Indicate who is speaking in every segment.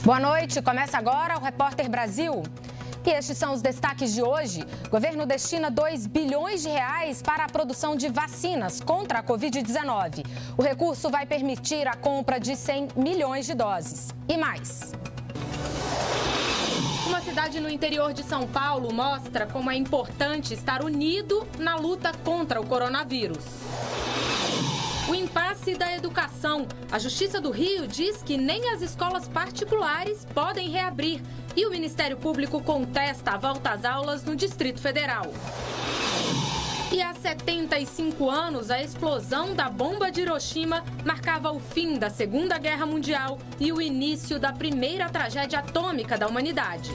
Speaker 1: Boa noite, começa agora o Repórter Brasil. E estes são os destaques de hoje. O governo destina 2 bilhões de reais para a produção de vacinas contra a Covid-19. O recurso vai permitir a compra de 100 milhões de doses. E mais. Uma cidade no interior de São Paulo mostra como é importante estar unido na luta contra o coronavírus. O impasse da educação. A Justiça do Rio diz que nem as escolas particulares podem reabrir. E o Ministério Público contesta a volta às aulas no Distrito Federal. E há 75 anos, a explosão da bomba de Hiroshima marcava o fim da Segunda Guerra Mundial e o início da primeira tragédia atômica da humanidade.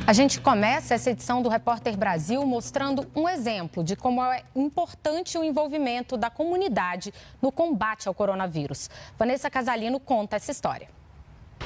Speaker 1: A gente começa essa edição do Repórter Brasil mostrando um exemplo de como é importante o envolvimento da comunidade no combate ao coronavírus. Vanessa Casalino conta essa história.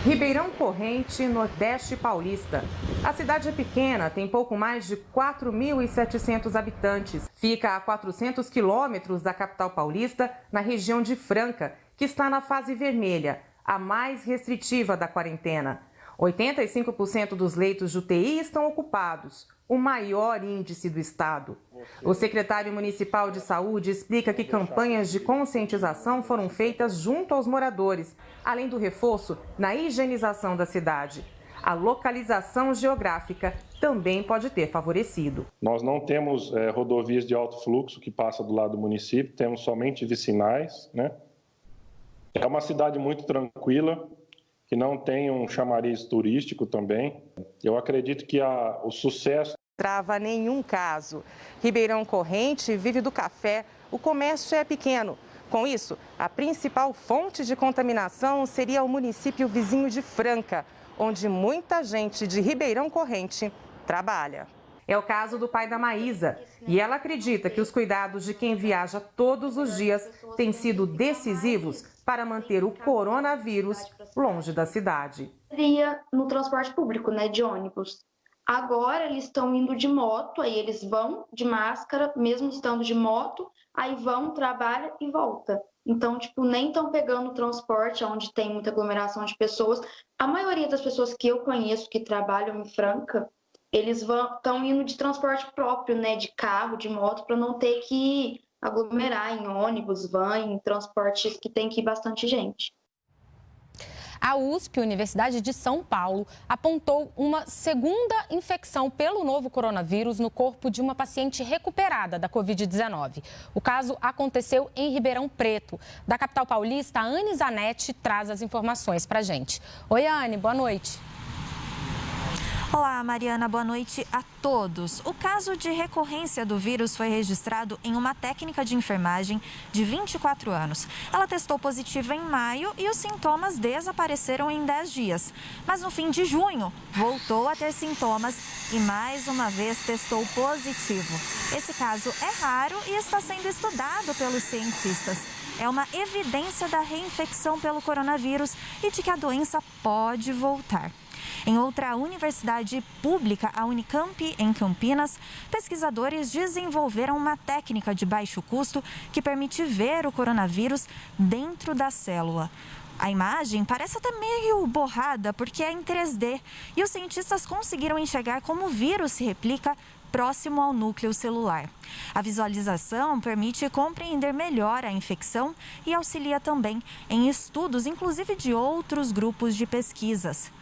Speaker 2: Ribeirão Corrente, Nordeste Paulista. A cidade é pequena, tem pouco mais de 4.700 habitantes. Fica a 400 quilômetros da capital paulista, na região de Franca, que está na fase vermelha, a mais restritiva da quarentena. 85% dos leitos de UTI estão ocupados, o maior índice do estado. O secretário municipal de saúde explica que campanhas de conscientização foram feitas junto aos moradores, além do reforço na higienização da cidade. A localização geográfica também pode ter favorecido.
Speaker 3: Nós não temos rodovias de alto fluxo que passam do lado do município, temos somente vicinais, né? É uma cidade muito tranquila, que não tem um chamariz turístico também. Eu acredito que o sucesso...
Speaker 2: Trava nenhum caso. Ribeirão Corrente vive do café, o comércio é pequeno. Com isso, a principal fonte de contaminação seria o município vizinho de Franca, onde muita gente de Ribeirão Corrente trabalha. É o caso do pai da Maísa, e ela acredita que os cuidados de quem viaja todos os dias têm sido decisivos para manter o coronavírus longe da cidade.
Speaker 4: Ia no transporte público, né, de ônibus. Agora eles estão indo de moto, aí eles vão de máscara, mesmo estando de moto, aí vão, trabalham e volta. Então, nem estão pegando transporte onde tem muita aglomeração de pessoas. A maioria das pessoas que eu conheço que trabalham em Franca, eles estão indo de transporte próprio, né, de carro, de moto, para não ter que aglomerar em ônibus, van, em transportes que tem que ir bastante gente.
Speaker 1: A USP, Universidade de São Paulo, apontou uma segunda infecção pelo novo coronavírus no corpo de uma paciente recuperada da Covid-19. O caso aconteceu em Ribeirão Preto. Da capital paulista, a Anne Zanetti traz as informações para a gente. Oi, Anne, boa noite.
Speaker 5: Olá, Mariana, boa noite a todos. O caso de recorrência do vírus foi registrado em uma técnica de enfermagem de 24 anos. Ela testou positiva em maio e os sintomas desapareceram em 10 dias. Mas no fim de junho, voltou a ter sintomas e mais uma vez testou positivo. Esse caso é raro e está sendo estudado pelos cientistas. É uma evidência da reinfecção pelo coronavírus e de que a doença pode voltar. Em outra universidade pública, a Unicamp, em Campinas, pesquisadores desenvolveram uma técnica de baixo custo que permite ver o coronavírus dentro da célula. A imagem parece até meio borrada porque é em 3D e os cientistas conseguiram enxergar como o vírus se replica próximo ao núcleo celular. A visualização permite compreender melhor a infecção e auxilia também em estudos, inclusive de outros grupos de pesquisas.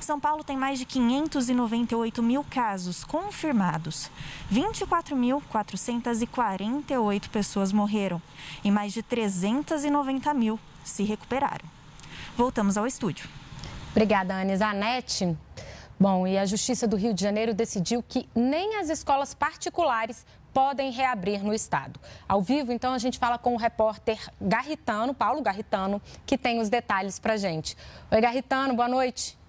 Speaker 5: São Paulo tem mais de 598 mil casos confirmados. 24.448 pessoas morreram e mais de 390 mil se recuperaram. Voltamos ao estúdio.
Speaker 1: Obrigada, Anne Zanetti. Bom, e a Justiça do Rio de Janeiro decidiu que nem as escolas particulares podem reabrir no estado. Ao vivo, então, a gente fala com o repórter Garritano, Paulo Garritano, que tem os detalhes pra gente. Oi, Garritano, boa noite.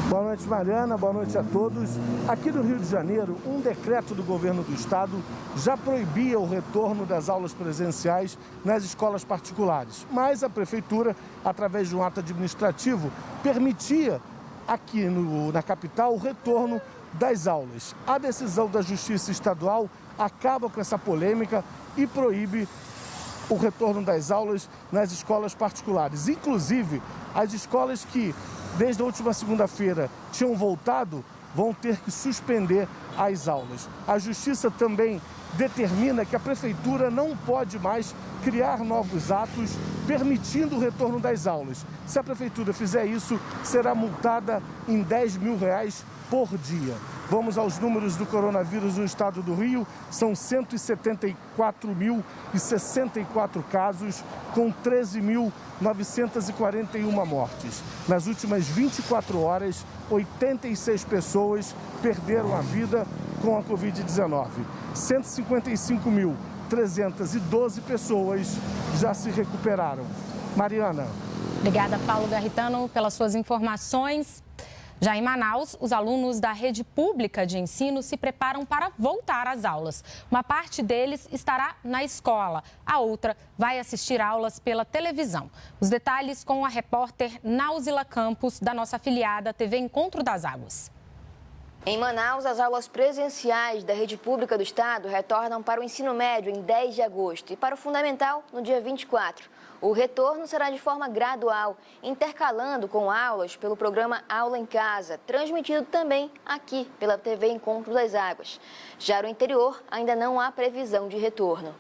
Speaker 6: Boa noite, Mariana. Boa noite a todos. Aqui no Rio de Janeiro, um decreto do governo do estado já proibia o retorno das aulas presenciais nas escolas particulares. Mas a prefeitura, através de um ato administrativo, permitia aqui na capital o retorno das aulas. A decisão da Justiça Estadual acaba com essa polêmica e proíbe o retorno das aulas nas escolas particulares. Inclusive, as escolas que, desde a última segunda-feira, tinham voltado, vão ter que suspender as aulas. A Justiça também determina que a Prefeitura não pode mais criar novos atos permitindo o retorno das aulas. Se a Prefeitura fizer isso, será multada em R$10 mil por dia. Vamos aos números do coronavírus no estado do Rio. São 174.064 casos, com 13.941 mortes. Nas últimas 24 horas, 86 pessoas perderam a vida com a Covid-19. 155.312 pessoas já se recuperaram. Mariana.
Speaker 1: Obrigada, Paulo Garritano, pelas suas informações. Já em Manaus, os alunos da rede pública de ensino se preparam para voltar às aulas. Uma parte deles estará na escola, a outra vai assistir aulas pela televisão. Os detalhes com a repórter Náusila Campos, da nossa afiliada TV Encontro das Águas.
Speaker 7: Em Manaus, as aulas presenciais da rede pública do estado retornam para o ensino médio em 10 de agosto e para o fundamental no dia 24. O retorno será de forma gradual, intercalando com aulas pelo programa Aula em Casa, transmitido também aqui pela TV Encontro das Águas. Já no interior, ainda não há previsão de retorno.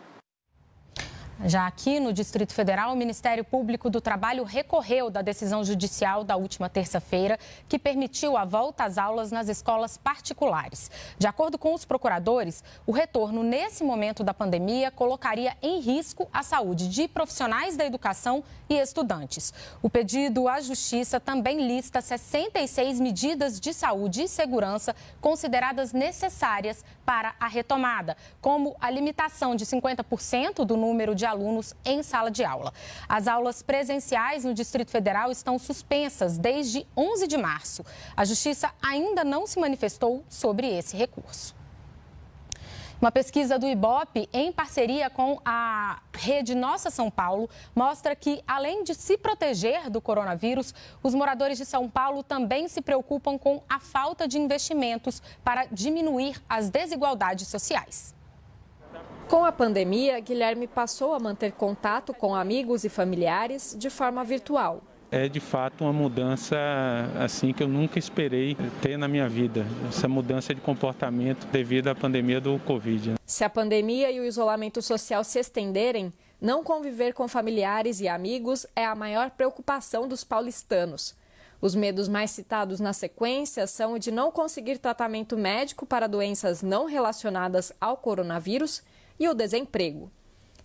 Speaker 1: Já aqui no Distrito Federal, o Ministério Público do Trabalho recorreu da decisão judicial da última terça-feira, que permitiu a volta às aulas nas escolas particulares. De acordo com os procuradores, o retorno nesse momento da pandemia colocaria em risco a saúde de profissionais da educação e estudantes. O pedido à Justiça também lista 66 medidas de saúde e segurança consideradas necessárias para a retomada, como a limitação de 50% do número de alunos em sala de aula. As aulas presenciais no Distrito Federal estão suspensas desde 11 de março. A Justiça ainda não se manifestou sobre esse recurso. Uma pesquisa do IBOPE, em parceria com a rede Nossa São Paulo, mostra que, além de se proteger do coronavírus, os moradores de São Paulo também se preocupam com a falta de investimentos para diminuir as desigualdades sociais.
Speaker 8: Com a pandemia, Guilherme passou a manter contato com amigos e familiares de forma virtual.
Speaker 9: É de fato uma mudança assim que eu nunca esperei ter na minha vida, essa mudança de comportamento devido à pandemia do Covid.
Speaker 8: Se a pandemia e o isolamento social se estenderem, não conviver com familiares e amigos é a maior preocupação dos paulistanos. Os medos mais citados na sequência são o de não conseguir tratamento médico para doenças não relacionadas ao coronavírus e o desemprego.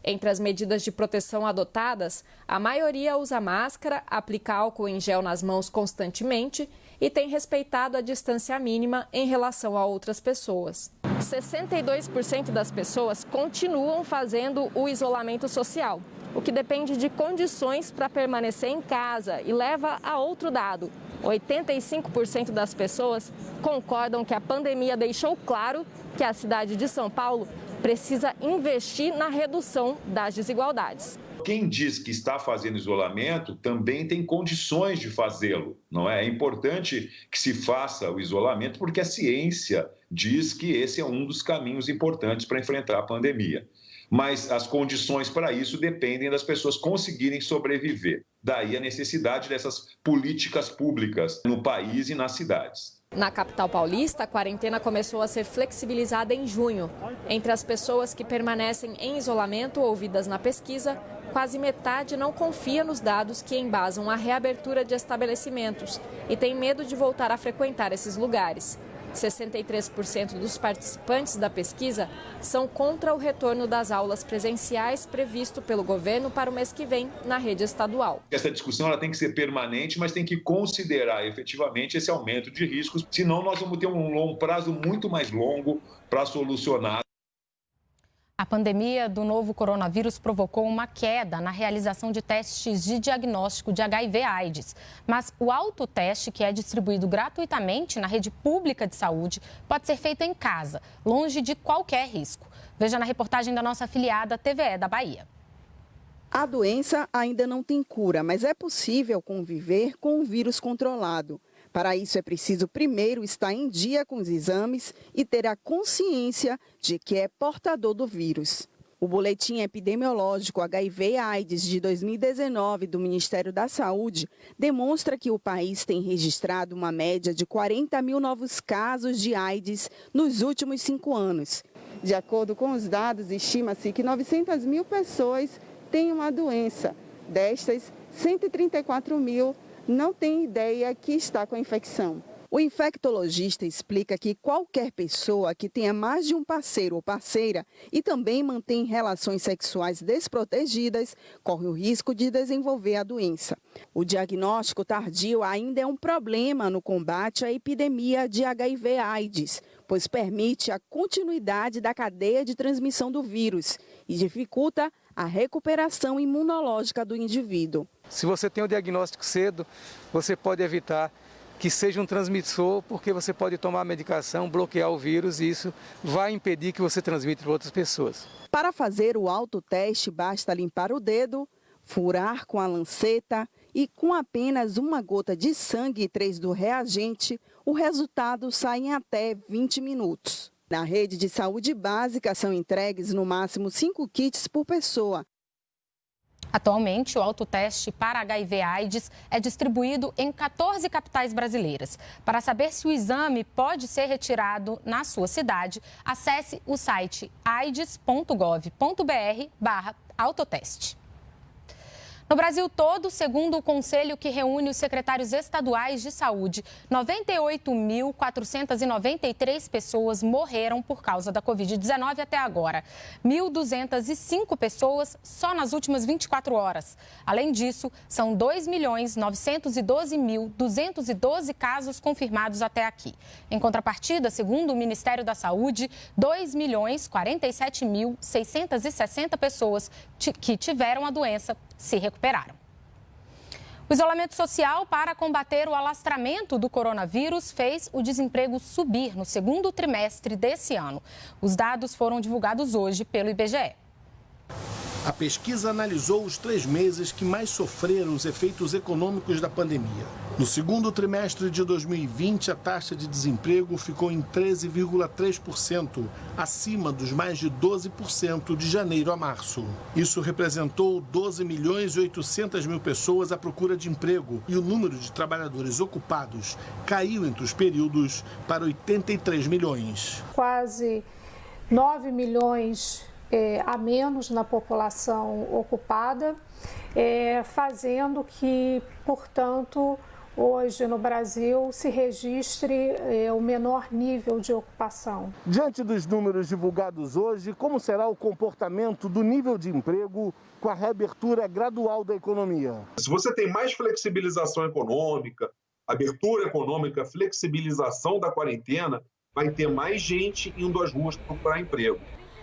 Speaker 8: Entre as medidas de proteção adotadas, a maioria usa máscara, aplica álcool em gel nas mãos constantemente e tem respeitado a distância mínima em relação a outras pessoas. 62% das pessoas continuam fazendo o isolamento social, o que depende de condições para permanecer em casa e leva a outro dado. 85% das pessoas concordam que a pandemia deixou claro que a cidade de São Paulo precisa investir na redução das desigualdades.
Speaker 10: Quem diz que está fazendo isolamento também tem condições de fazê-lo, não é? É importante que se faça o isolamento porque a ciência diz que esse é um dos caminhos importantes para enfrentar a pandemia. Mas as condições para isso dependem das pessoas conseguirem sobreviver. Daí a necessidade dessas políticas públicas no país e nas cidades.
Speaker 8: Na capital paulista, a quarentena começou a ser flexibilizada em junho. Entre as pessoas que permanecem em isolamento ouvidas na pesquisa, quase metade não confia nos dados que embasam a reabertura de estabelecimentos e tem medo de voltar a frequentar esses lugares. 63% dos participantes da pesquisa são contra o retorno das aulas presenciais previsto pelo governo para o mês que vem na rede estadual.
Speaker 10: Essa discussão ela tem que ser permanente, mas tem que considerar efetivamente esse aumento de riscos, senão nós vamos ter um prazo muito mais longo para solucionar.
Speaker 1: A pandemia do novo coronavírus provocou uma queda na realização de testes de diagnóstico de HIV/AIDS. Mas o autoteste, que é distribuído gratuitamente na rede pública de saúde, pode ser feito em casa, longe de qualquer risco. Veja na reportagem da nossa afiliada TVE da Bahia.
Speaker 11: A doença ainda não tem cura, mas é possível conviver com o vírus controlado. Para isso, é preciso primeiro estar em dia com os exames e ter a consciência de que é portador do vírus. O boletim epidemiológico HIV/AIDS de 2019 do Ministério da Saúde demonstra que o país tem registrado uma média de 40 mil novos casos de AIDS nos últimos 5 anos. De acordo com os dados, estima-se que 900 mil pessoas têm uma doença. Destas, 134 mil não têm ideia que está com a infecção. O infectologista explica que qualquer pessoa que tenha mais de um parceiro ou parceira e também mantém relações sexuais desprotegidas corre o risco de desenvolver a doença. O diagnóstico tardio ainda é um problema no combate à epidemia de HIV/AIDS, pois permite a continuidade da cadeia de transmissão do vírus e dificulta a recuperação imunológica do indivíduo.
Speaker 12: Se você tem o diagnóstico cedo, você pode evitar que seja um transmissor, porque você pode tomar a medicação, bloquear o vírus e isso vai impedir que você transmita para outras pessoas.
Speaker 11: Para fazer o autoteste, basta limpar o dedo, furar com a lanceta e com apenas uma gota de sangue e 3 do reagente, o resultado sai em até 20 minutos. Na rede de saúde básica são entregues no máximo 5 kits por pessoa.
Speaker 1: Atualmente, o autoteste para HIV/AIDS é distribuído em 14 capitais brasileiras. Para saber se o exame pode ser retirado na sua cidade, acesse o site aides.gov.br/autoteste. No Brasil todo, segundo o conselho que reúne os secretários estaduais de saúde, 98.493 pessoas morreram por causa da Covid-19 até agora. 1.205 pessoas só nas últimas 24 horas. Além disso, são 2.912.212 casos confirmados até aqui. Em contrapartida, segundo o Ministério da Saúde, 2.047.660 pessoas que tiveram a doença se recuperaram. O isolamento social para combater o alastramento do coronavírus fez o desemprego subir no segundo trimestre desse ano. Os dados foram divulgados hoje pelo IBGE.
Speaker 6: A pesquisa analisou os 3 meses que mais sofreram os efeitos econômicos da pandemia. No segundo trimestre de 2020, a taxa de desemprego ficou em 13,3%, acima dos mais de 12% de janeiro a março. Isso representou 12.800.000 pessoas à procura de emprego e o número de trabalhadores ocupados caiu entre os períodos para 83 milhões.
Speaker 13: Quase 9 milhões a menos na população ocupada, fazendo que, portanto, hoje no Brasil se registre o menor nível de ocupação.
Speaker 6: Diante dos números divulgados hoje, como será o comportamento do nível de emprego com a reabertura gradual da economia?
Speaker 14: Se você tem mais flexibilização econômica, abertura econômica, flexibilização da quarentena, vai ter mais gente indo às ruas procurar emprego.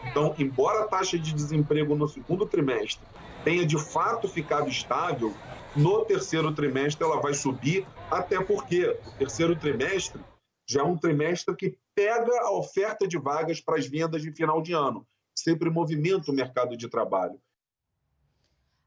Speaker 14: Então, embora a taxa de desemprego no segundo trimestre tenha de fato ficado estável, no terceiro trimestre ela vai subir, até porque o terceiro trimestre já é um trimestre que pega a oferta de vagas para as vendas de final de ano, sempre movimenta o mercado de trabalho.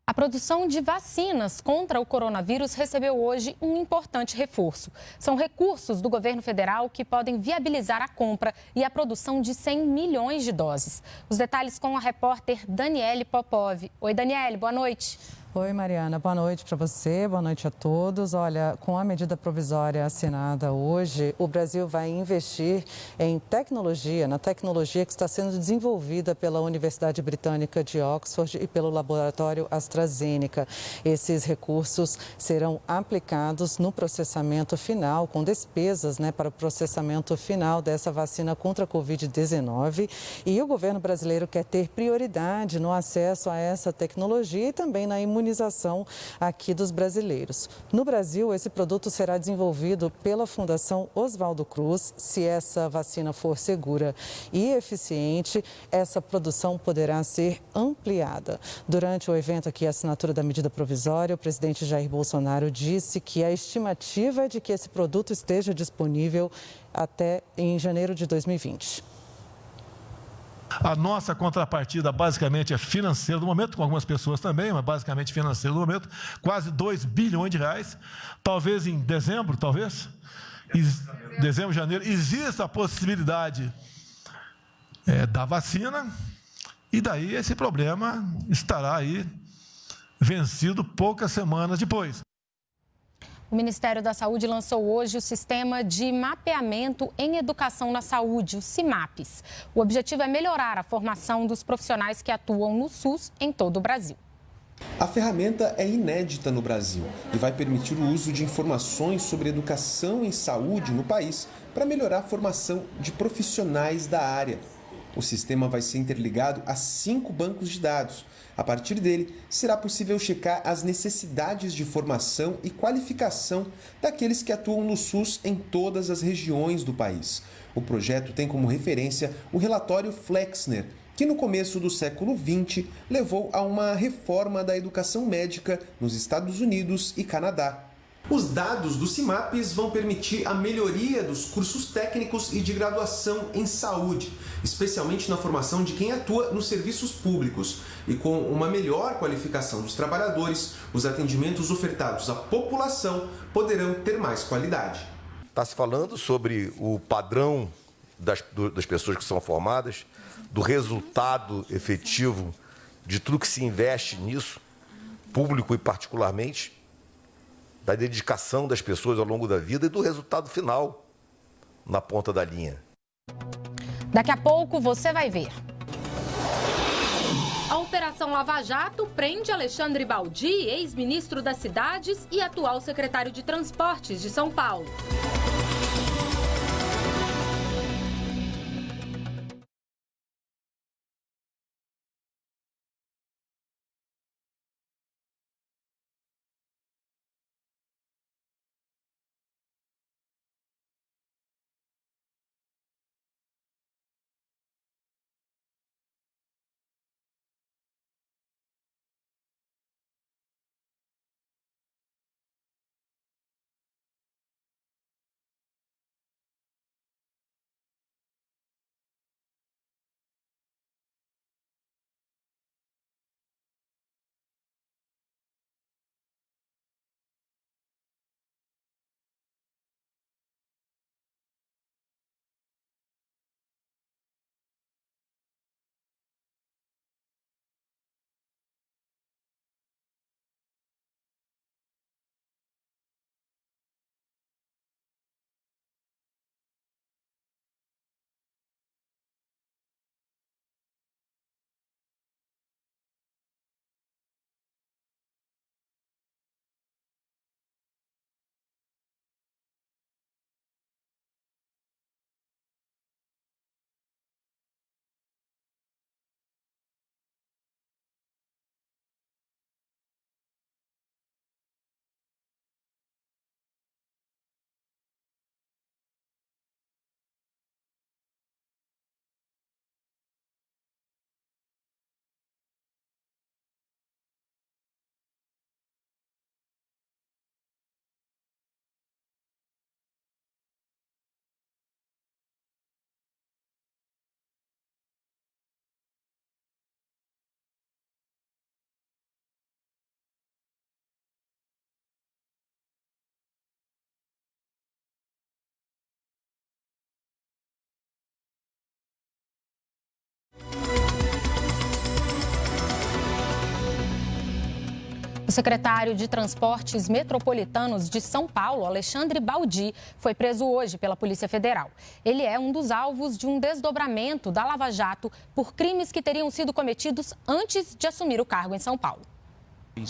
Speaker 1: A produção de vacinas contra o coronavírus recebeu hoje um importante reforço. São recursos do governo federal que podem viabilizar a compra e a produção de 100 milhões de doses. Os detalhes com a repórter Daniele Popov. Oi, Daniele, boa noite.
Speaker 15: Oi, Mariana. Boa noite para você, boa noite a todos. Olha, com a medida provisória assinada hoje, o Brasil vai investir em tecnologia, na tecnologia que está sendo desenvolvida pela Universidade Britânica de Oxford e pelo laboratório AstraZeneca. Esses recursos serão aplicados no processamento final, com despesas, para o processamento final dessa vacina contra a Covid-19. E o governo brasileiro quer ter prioridade no acesso a essa tecnologia e também na imunização aqui dos brasileiros. No Brasil, esse produto será desenvolvido pela Fundação Oswaldo Cruz. Se essa vacina for segura e eficiente, essa produção poderá ser ampliada. Durante o evento aqui, a assinatura da medida provisória, o presidente Jair Bolsonaro disse que a estimativa é de que esse produto esteja disponível até em janeiro de 2020.
Speaker 16: A nossa contrapartida basicamente é financeira do momento, com algumas pessoas também, mas basicamente financeira do momento, quase 2 bilhões de reais. Talvez em dezembro, janeiro, exista a possibilidade da vacina e daí esse problema estará aí vencido poucas semanas depois.
Speaker 1: O Ministério da Saúde lançou hoje o Sistema de Mapeamento em Educação na Saúde, o CIMAPES. O objetivo é melhorar a formação dos profissionais que atuam no SUS em todo o Brasil.
Speaker 17: A ferramenta é inédita no Brasil e vai permitir o uso de informações sobre educação em saúde no país para melhorar a formação de profissionais da área. O sistema vai ser interligado a 5 bancos de dados. A partir dele, será possível checar as necessidades de formação e qualificação daqueles que atuam no SUS em todas as regiões do país. O projeto tem como referência o relatório Flexner, que no começo do século XX levou a uma reforma da educação médica nos Estados Unidos e Canadá. Os dados do CIMAPES vão permitir a melhoria dos cursos técnicos e de graduação em saúde, especialmente na formação de quem atua nos serviços públicos. E com uma melhor qualificação dos trabalhadores, os atendimentos ofertados à população poderão ter mais qualidade.
Speaker 18: Está se falando sobre o padrão das pessoas que são formadas, do resultado efetivo de tudo que se investe nisso, público e particularmente, da dedicação das pessoas ao longo da vida e do resultado final na ponta da linha.
Speaker 1: Daqui a pouco você vai ver. A Operação Lava Jato prende Alexandre Baldi, ex-ministro das Cidades e atual secretário de Transportes de São Paulo. O secretário de Transportes Metropolitanos de São Paulo, Alexandre Baldi, foi preso hoje pela Polícia Federal. Ele é um dos alvos de um desdobramento da Lava Jato por crimes que teriam sido cometidos antes de assumir o cargo em São Paulo.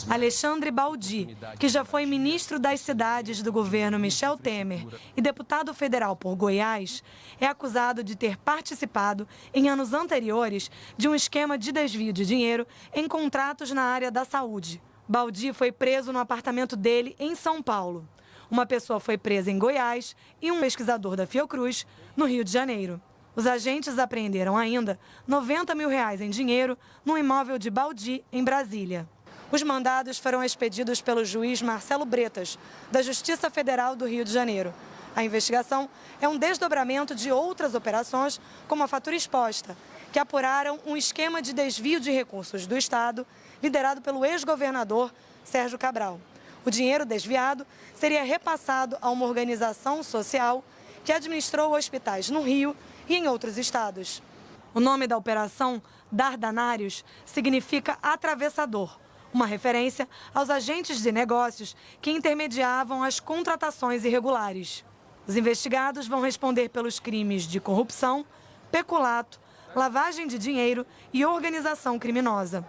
Speaker 19: Alexandre Baldi, que já foi ministro das Cidades do governo Michel Temer e deputado federal por Goiás, é acusado de ter participado, em anos anteriores, de um esquema de desvio de dinheiro em contratos na área da saúde. Baldi foi preso no apartamento dele em São Paulo. Uma pessoa foi presa em Goiás e um pesquisador da Fiocruz, no Rio de Janeiro. Os agentes apreenderam ainda R$90 mil em dinheiro no imóvel de Baldi, em Brasília. Os mandados foram expedidos pelo juiz Marcelo Bretas, da Justiça Federal do Rio de Janeiro. A investigação é um desdobramento de outras operações, como a fatura exposta, que apuraram um esquema de desvio de recursos do Estado, liderado pelo ex-governador Sérgio Cabral. O dinheiro desviado seria repassado a uma organização social que administrou hospitais no Rio e em outros estados. O nome da operação, Dardanários, significa atravessador, uma referência aos agentes de negócios que intermediavam as contratações irregulares. Os investigados vão responder pelos crimes de corrupção, peculato, lavagem de dinheiro e organização criminosa.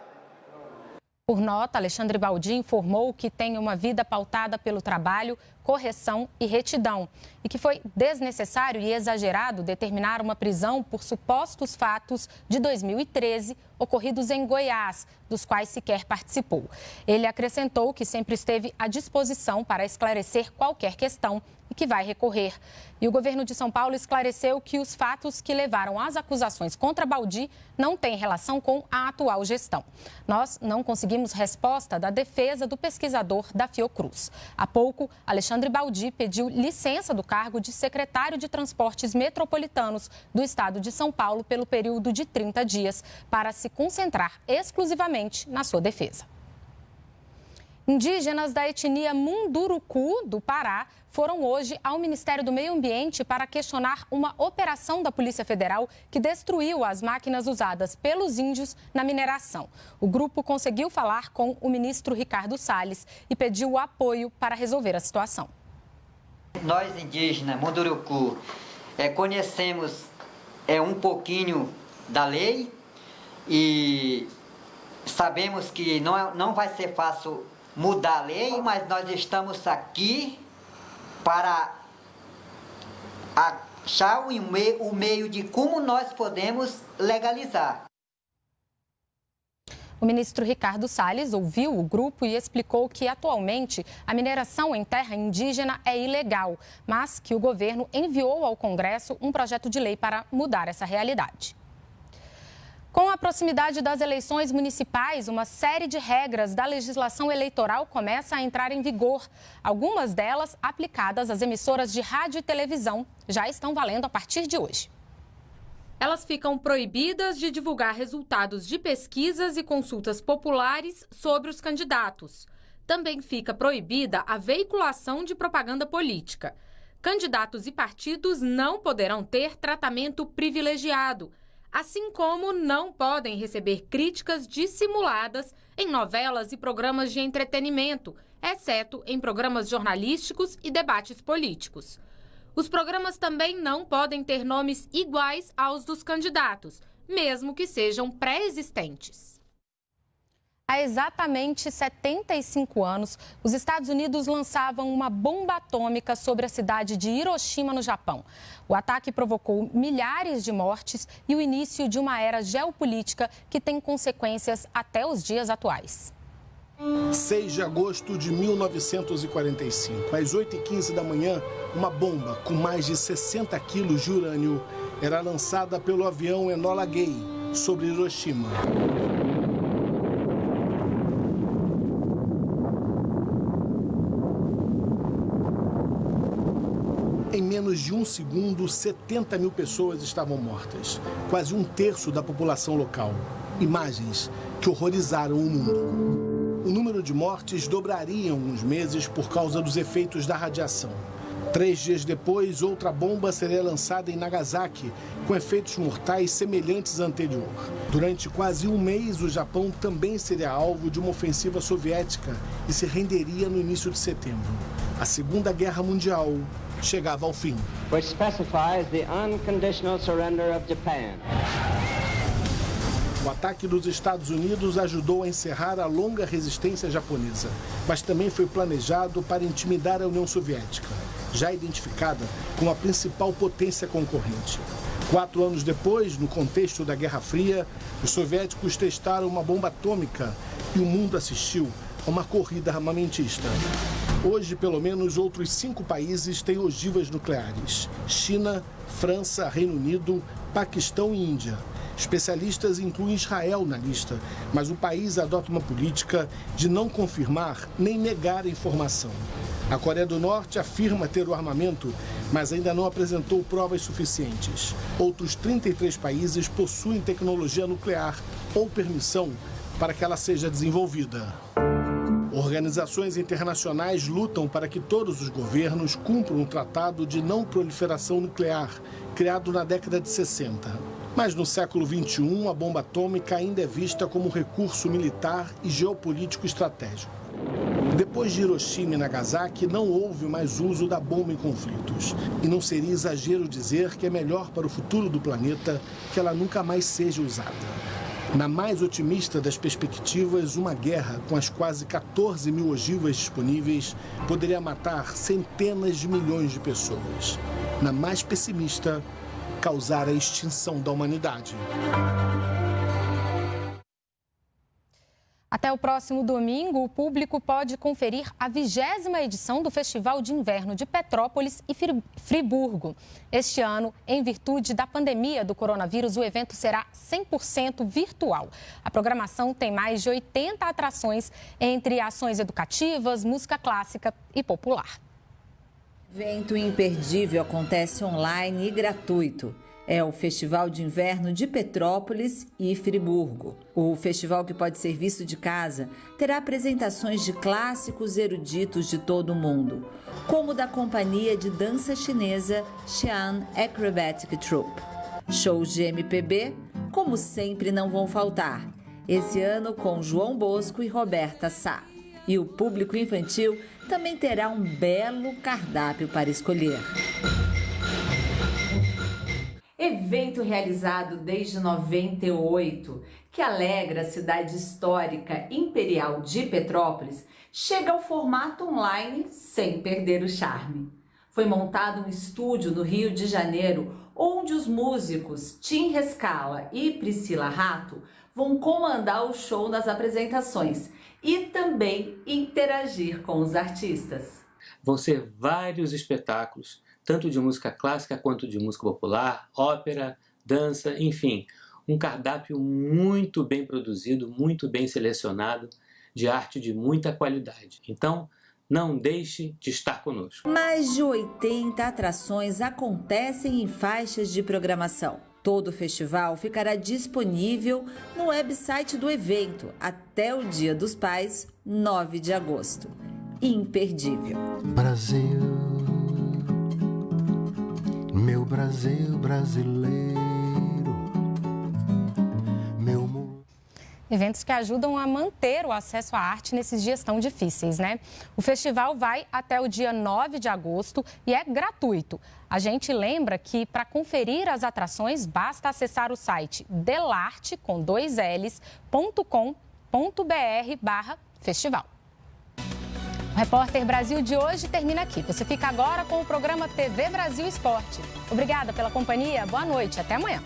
Speaker 1: Por nota, Alexandre Baldi informou que tem uma vida pautada pelo trabalho, correção e retidão e que foi desnecessário e exagerado determinar uma prisão por supostos fatos de 2013 ocorridos em Goiás, dos quais sequer participou. Ele acrescentou que sempre esteve à disposição para esclarecer qualquer questão e que vai recorrer. E o governo de São Paulo esclareceu que os fatos que levaram às acusações contra Baldi não têm relação com a atual gestão. Nós não conseguimos resposta da defesa do pesquisador da Fiocruz. Há pouco, Alexandre Baldi pediu licença do cargo de secretário de Transportes Metropolitanos do estado de São Paulo pelo período de 30 dias para se concentrar exclusivamente na sua defesa. Indígenas da etnia Munduruku, do Pará, foram hoje ao Ministério do Meio Ambiente para questionar uma operação da Polícia Federal que destruiu as máquinas usadas pelos índios na mineração. O grupo conseguiu falar com o ministro Ricardo Salles e pediu apoio para resolver a situação.
Speaker 20: Nós, indígenas Munduruku, conhecemos um pouquinho da lei e sabemos que não vai ser fácil mudar a lei, mas nós estamos aqui para achar o meio de como nós podemos legalizar.
Speaker 1: O ministro Ricardo Salles ouviu o grupo e explicou que atualmente a mineração em terra indígena é ilegal, mas que o governo enviou ao Congresso um projeto de lei para mudar essa realidade. Com a proximidade das eleições municipais, uma série de regras da legislação eleitoral começa a entrar em vigor. Algumas delas, aplicadas às emissoras de rádio e televisão, já estão valendo a partir de hoje. Elas ficam proibidas de divulgar resultados de pesquisas e consultas populares sobre os candidatos. Também fica proibida a veiculação de propaganda política. Candidatos e partidos não poderão ter tratamento privilegiado, assim como não podem receber críticas dissimuladas em novelas e programas de entretenimento, exceto em programas jornalísticos e debates políticos. Os programas também não podem ter nomes iguais aos dos candidatos, mesmo que sejam pré-existentes. Há exatamente 75 anos, os Estados Unidos lançavam uma bomba atômica sobre a cidade de Hiroshima, no Japão. O ataque provocou milhares de mortes e o início de uma era geopolítica que tem consequências até os dias atuais.
Speaker 6: 6 de agosto de 1945, às 8h15 da manhã, uma bomba com mais de 60 quilos de urânio era lançada pelo avião Enola Gay sobre Hiroshima. Em menos de um segundo, 70 mil pessoas estavam mortas, quase um terço da população local. Imagens que horrorizaram o mundo. O número de mortes dobraria em alguns meses por causa dos efeitos da radiação. 3 dias depois, outra bomba seria lançada em Nagasaki, com efeitos mortais semelhantes à anterior. Durante quase um mês, o Japão também seria alvo de uma ofensiva soviética e se renderia no início de setembro. A Segunda Guerra Mundial chegava ao fim.
Speaker 21: Which specifies the unconditional surrender of Japan.
Speaker 6: O ataque dos Estados Unidos ajudou a encerrar a longa resistência japonesa, mas também foi planejado para intimidar a União Soviética, já identificada como a principal potência concorrente. 4 anos depois, no contexto da Guerra Fria, os soviéticos testaram uma bomba atômica e o mundo assistiu a uma corrida armamentista. Hoje, pelo menos outros 5 países têm ogivas nucleares: China, França, Reino Unido, Paquistão e Índia. Especialistas incluem Israel na lista, mas o país adota uma política de não confirmar nem negar a informação. A Coreia do Norte afirma ter o armamento, mas ainda não apresentou provas suficientes. Outros 33 países possuem tecnologia nuclear ou permissão para que ela seja desenvolvida. Organizações internacionais lutam para que todos os governos cumpram um tratado de não proliferação nuclear, criado na década de 60. Mas no século XXI, a bomba atômica ainda é vista como recurso militar e geopolítico estratégico. Depois de Hiroshima e Nagasaki, não houve mais uso da bomba em conflitos. E não seria exagero dizer que é melhor para o futuro do planeta que ela nunca mais seja usada. Na mais otimista das perspectivas, uma guerra com as quase 14 mil ogivas disponíveis poderia matar centenas de milhões de pessoas. Na mais pessimista, causar a extinção da humanidade.
Speaker 1: Até o próximo domingo, o público pode conferir a 20ª edição do Festival de Inverno de Petrópolis e Friburgo. Este ano, em virtude da pandemia do coronavírus, o evento será 100% virtual. A programação tem mais de 80 atrações, entre ações educativas, música clássica e popular.
Speaker 3: O evento imperdível acontece online e gratuito. É o Festival de Inverno de Petrópolis e Friburgo. O festival, que pode ser visto de casa, terá apresentações de clássicos eruditos de todo o mundo, como da companhia de dança chinesa Xi'an Acrobatic Troupe. Shows de MPB, como sempre, não vão faltar. Esse ano com João Bosco e Roberta Sá. E o público infantil também terá um belo cardápio para escolher. Evento realizado desde 98, que alegra a cidade histórica imperial de Petrópolis, chega ao formato online sem perder o charme. Foi montado um estúdio no Rio de Janeiro, onde os músicos Tim Rescala e Priscila Rato vão comandar o show nas apresentações e também interagir com os artistas.
Speaker 22: Vão ser vários espetáculos, tanto de música clássica quanto de música popular, ópera, dança, enfim, um cardápio muito bem produzido, muito bem selecionado, de arte de muita qualidade. Então, não deixe de estar conosco.
Speaker 3: Mais de 80 atrações acontecem em faixas de programação. Todo o festival ficará disponível no website do evento até o Dia dos Pais, 9 de agosto. Imperdível.
Speaker 23: Brasil, meu Brasil brasileiro, meu...
Speaker 1: Eventos que ajudam a manter o acesso à arte nesses dias tão difíceis, né? O festival vai até o dia 9 de agosto e é gratuito. A gente lembra que, para conferir as atrações, basta acessar o site delarte.com.br/festival. O Repórter Brasil de hoje termina aqui. Você fica agora com o programa TV Brasil Esporte. Obrigada pela companhia, boa noite, até amanhã.